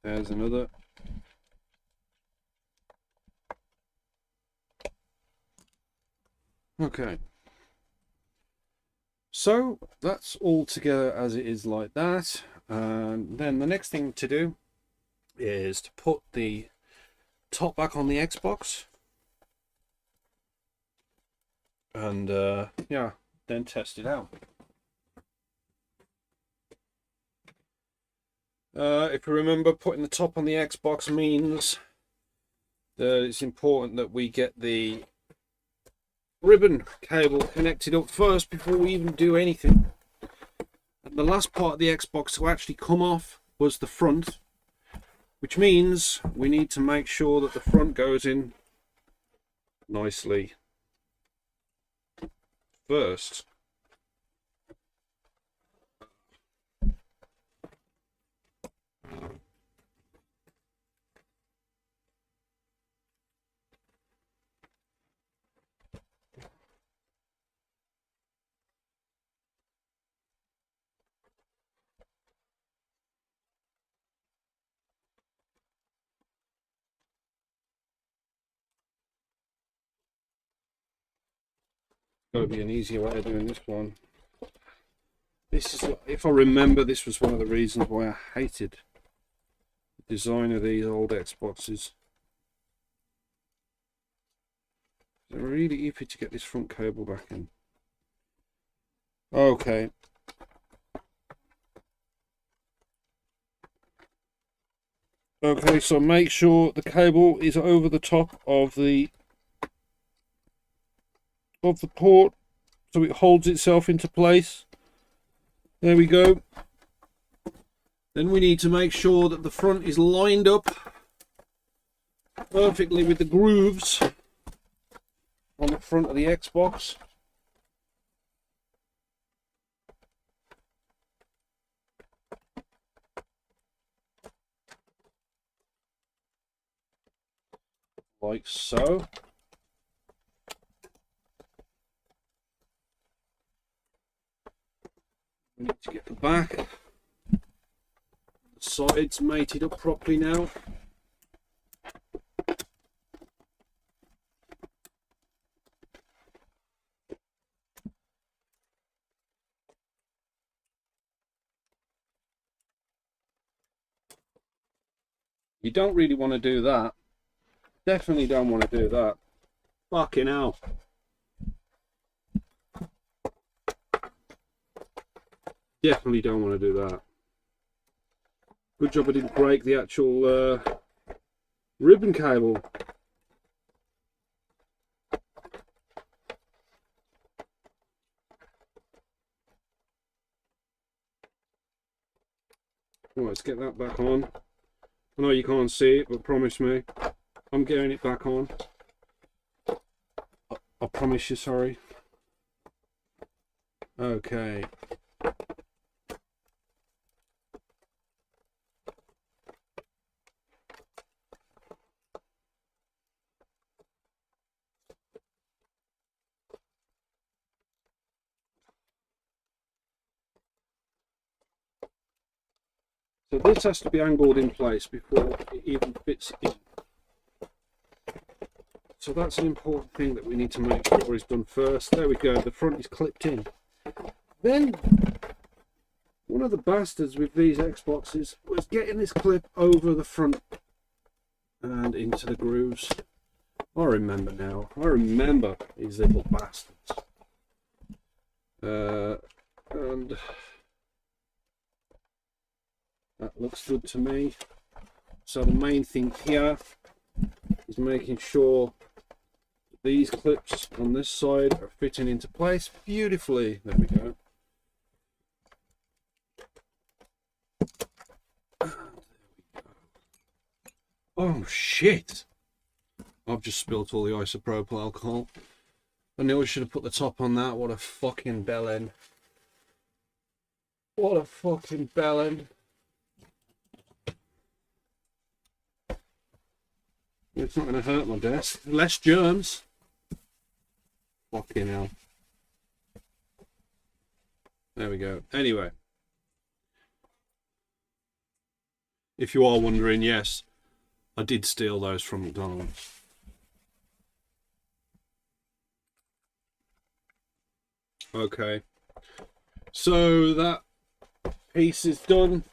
Speaker 1: There's another. Okay. So that's all together as it is like that. And then the next thing to do is to put the top back on the Xbox. And yeah, then test it out. If you remember, putting the top on the Xbox means that it's important that we get the ribbon cable connected up first before we even do anything. And the last part of the Xbox to actually come off was the front, which means we need to make sure that the front goes in nicely first. Got to be an easier way of doing this one. This is, if I remember, this was one of the reasons why I hated the design of these old Xboxes. They're really iffy to get this front cable back in. Okay. Okay, so make sure the cable is over the top of the port so it holds itself into place. There we go. Then we need to make sure that the front is lined up perfectly with the grooves on the front of the Xbox. Like so. We need to get the back, the sides mated up properly now. You don't really want to do that. Definitely don't want to do that. Fucking hell. Definitely don't want to do that. Good job I didn't break the actual ribbon cable. Right, let's get that back on. I know you can't see it, but promise me, I'm getting it back on. I promise you, sorry. Okay. So this has to be angled in place before it even fits in. So that's an important thing that we need to make sure is done first. There we go, the front is clipped in. Then, one of the bastards with these Xboxes was getting this clip over the front and into the grooves. I remember now. I remember these little bastards. And that looks good to me. So the main thing here is making sure these clips on this side are fitting into place beautifully. There we go. Oh shit! I've just spilt all the isopropyl alcohol. I knew I should have put the top on that. What a fucking bellend. What a fucking bellend. It's not going to hurt my desk. Less germs. Fucking hell. There we go. Anyway. If you are wondering, yes, I did steal those from McDonald's. Okay. So that piece is done.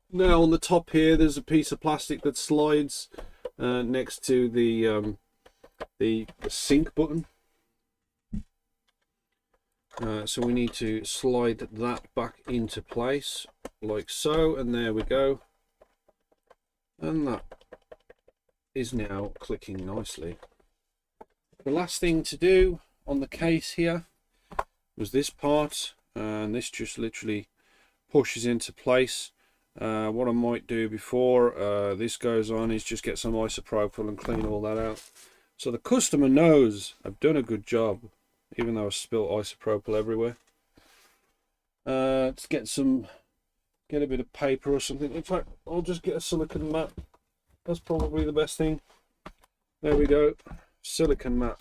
Speaker 1: Now on the top here, there's a piece of plastic that slides next to the sync button. So we need to slide that back into place like so, and there we go. And that is now clicking nicely. The last thing to do on the case here was this part, and this just literally pushes into place. What I might do before this goes on is just get some isopropyl and clean all that out, so the customer knows I've done a good job, even though I spilt isopropyl everywhere. Let's get a bit of paper or something. In fact, I'll just get a silicone mat. That's probably the best thing. There we go, silicone mat.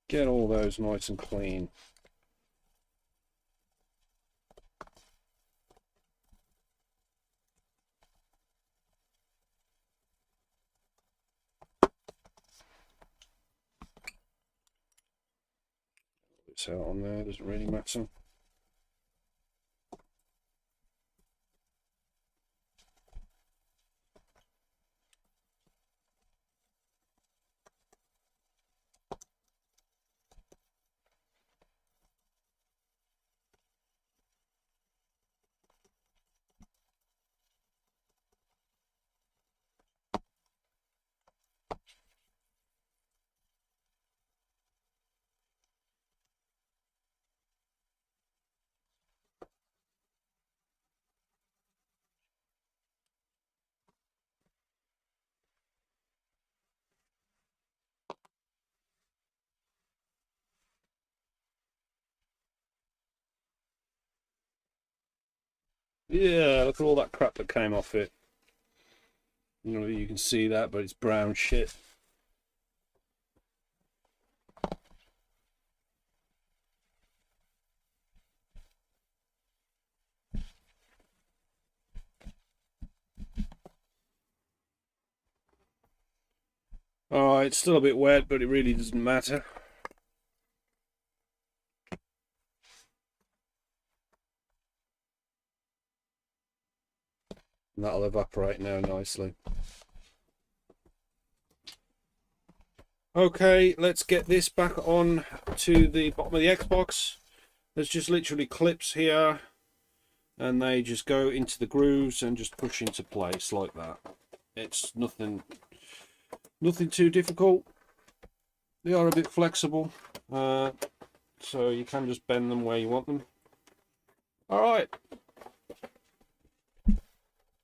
Speaker 1: Get all those nice and clean. It's out on there, doesn't really matter. Yeah, look at all that crap that came off it. You know, you can see that, but it's brown shit. Alright, it's still a bit wet, but it really doesn't matter. And that'll evaporate now nicely. Okay, let's get this back on to the bottom of the Xbox. There's just literally clips here, and they just go into the grooves and just push into place like that. It's nothing too difficult. They are a bit flexible, so you can just bend them where you want them. Alright,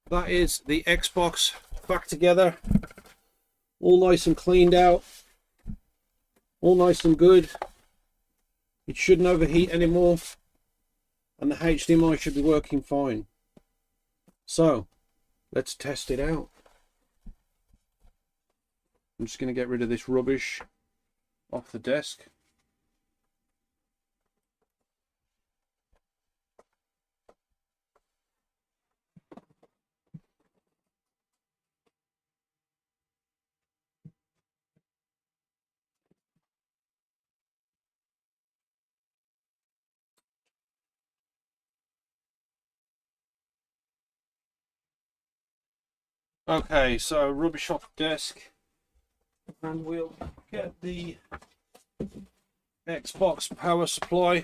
Speaker 1: that is the Xbox back together, all nice and cleaned out, all nice and good. It shouldn't overheat anymore, and the HDMI should be working fine. So let's test it out. I'm just going to get rid of this rubbish off the desk. Okay, so rubbish off the desk, and we'll get the Xbox power supply.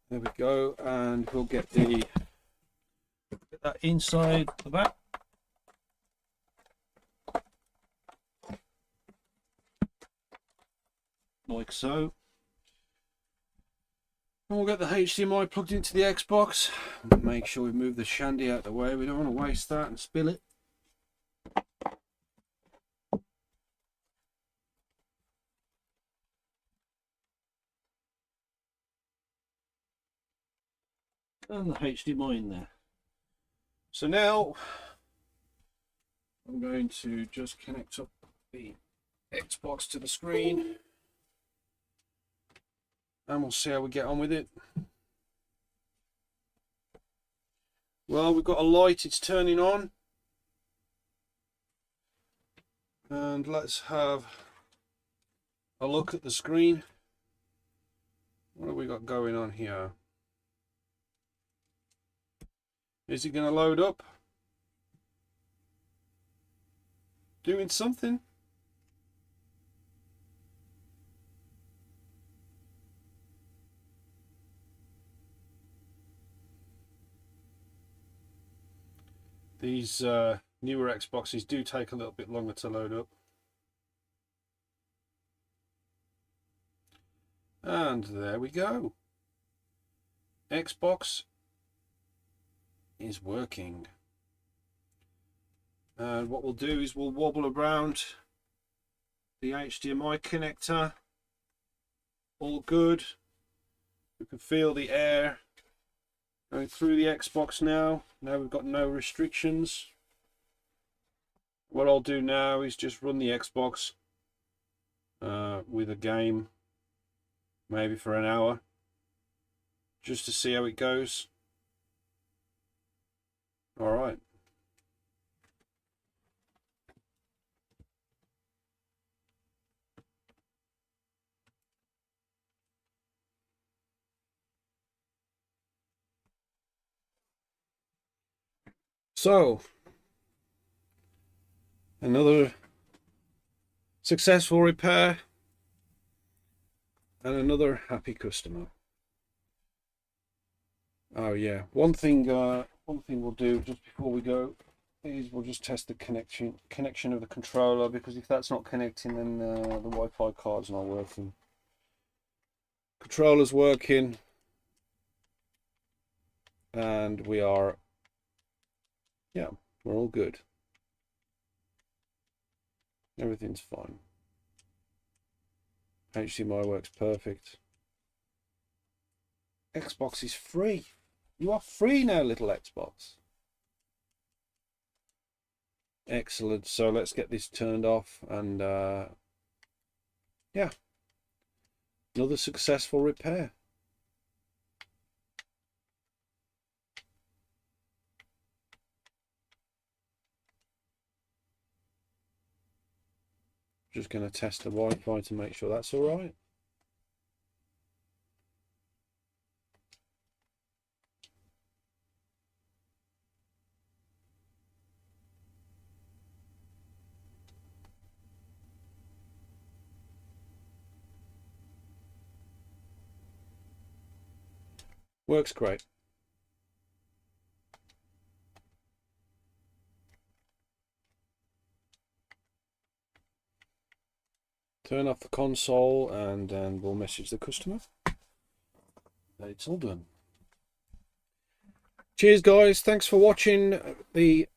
Speaker 1: There we go, and we'll get that inside the back. Like so. And we'll get the HDMI plugged into the Xbox. Make sure we move the shandy out of the way. We don't want to waste that and spill it. And the HDMI in there. So now I'm going to just connect up the Xbox to the screen, and we'll see how we get on with it. Well, we've got a light, it's turning on, and let's have a look at the screen. What have we got going on here? Is it going to load up? Doing something? These newer Xboxes do take a little bit longer to load up. And there we go. Xbox is working. And what we'll do is we'll wobble around the HDMI connector. All good. We can feel the air going through the Xbox now. Now we've got no restrictions. What I'll do now is just run the Xbox with a game, maybe for an hour, just to see how it goes. All right. So, another successful repair and another happy customer. Oh yeah, one thing we'll do just before we go is we'll just test the connection of the controller, because if that's not connecting, then the Wi-Fi card's not working. Controller's working, and we're all good. Everything's fine. HDMI works perfect. Xbox is free. You are free now, little Xbox. Excellent. So let's get this turned off, and yeah, another successful repair. Just going to test the Wi-Fi to make sure that's all right. Works great. Turn off the console and then we'll message the customer. It's all done. Cheers guys, thanks for watching the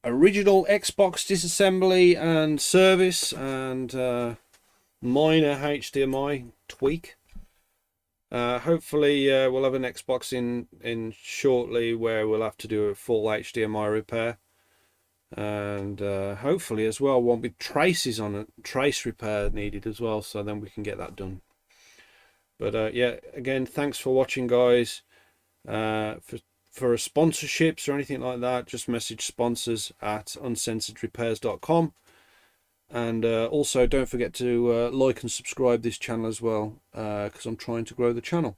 Speaker 1: original Xbox disassembly and service and minor HDMI tweak. Hopefully we'll have an Xbox in shortly where we'll have to do a full HDMI repair, and hopefully as well won't be traces on it, trace repair needed as well, so then we can get that done. But yeah, again, thanks for watching guys. For sponsorships or anything like that, just message sponsors at uncensoredrepairs.com. And also don't forget to like and subscribe this channel as well, because I'm trying to grow the channel.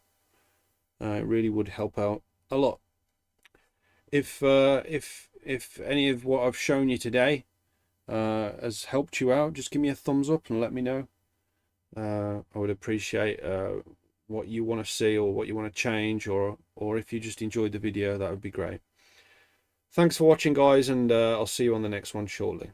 Speaker 1: It really would help out a lot. If any of what I've shown you today has helped you out, just give me a thumbs up and let me know. I would appreciate what you want to see or what you want to change, or if you just enjoyed the video, that would be great. Thanks for watching guys, and I'll see you on the next one shortly.